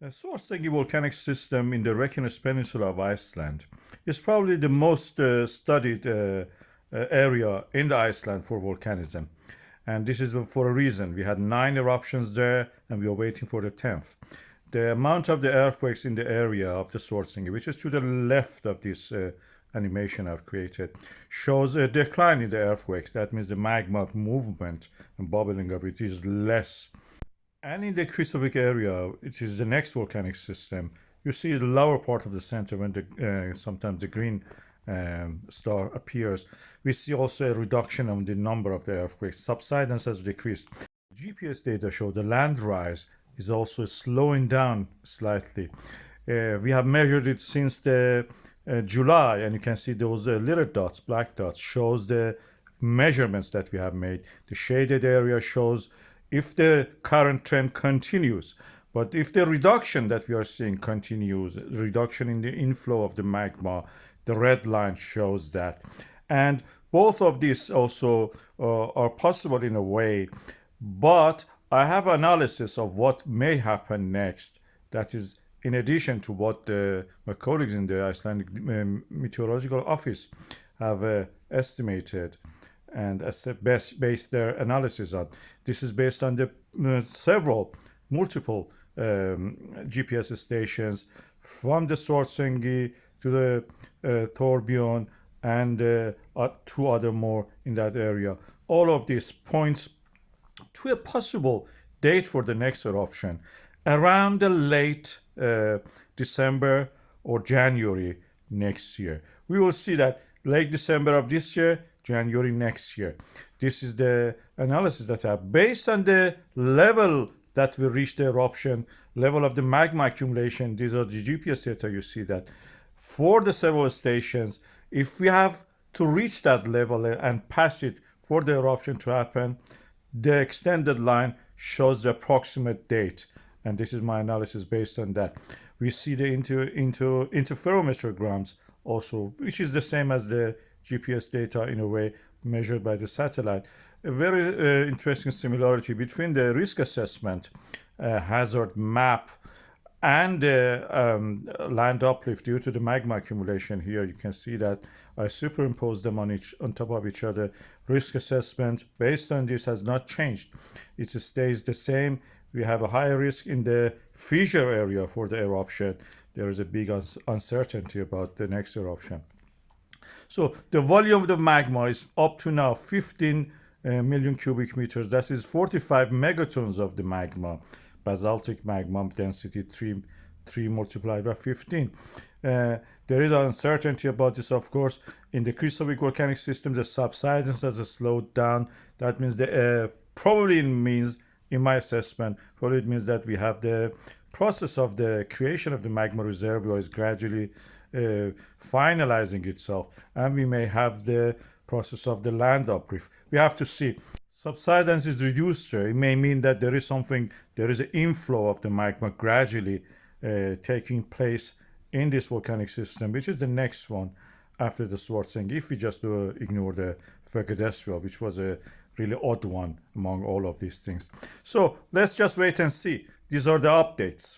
The Svartsengi volcanic system in the Reykjanes Peninsula of Iceland is probably the most studied area in the Iceland for volcanism. And this is for a reason. We had 9 eruptions there and we are waiting for the 10th. The amount of the earthquakes in the area of the Svartsengi, which is to the left of this animation I've created, shows a decline in the earthquakes. That means the magma movement and bubbling of it is less. And in the Krýsuvík area, which is the next volcanic system, you see the lower part of the center when sometimes the green star appears. We see also a reduction of the number of the earthquakes. Subsidence has decreased. GPS data show the land rise is also slowing down slightly. We have measured it since the July, and you can see those little dots, black dots, shows the measurements that we have made. The shaded area shows if the current trend continues. But if the reduction that we are seeing continues, reduction in the inflow of the magma, the red line shows that. And both of these also are possible in a way, but I have analysis of what may happen next. That is, in addition to what my colleagues in the Icelandic Meteorological Office have estimated and based their analysis on. This is based on the multiple GPS stations from the Svartsengi to the Torbjörn and 2 other more in that area. All of this points to a possible date for the next eruption around the late December or January next year. We will see that late December of this year, January next year. This is the analysis that I have. Based on the level that we reach the eruption, level of the magma accumulation, these are the GPS data, you see that. For the several stations, if we have to reach that level and pass it for the eruption to happen, the extended line shows the approximate date. And this is my analysis based on that. We see the interferometrograms also, which is the same as the GPS data in a way measured by the satellite. A very interesting similarity between the risk assessment hazard map and land uplift due to the magma accumulation. Here you can see that I superimposed them on top of each other. Risk assessment based on this has not changed. It stays the same. We have a higher risk in the fissure area for the eruption. There is a big uncertainty about the next eruption. So the volume of the magma is up to now 15 million cubic meters. That is 45 megatons of the magma. Basaltic magma density 3 multiplied by 15. There is uncertainty about this, of course. In the Krýsuvík volcanic system, the subsidence has slowed down. That means probably means, in my assessment, probably it means that we have the process of the creation of the magma reservoir is gradually finalizing itself, and we may have the process of the land uplift. We have to see. Subsidence is reduced there. It may mean that there is an inflow of the magma gradually taking place in this volcanic system, which is the next one after the Svartsengi, if we just ignore the Reykjanes, which was a really odd one among all of these things. So let's just wait and see. These are the updates.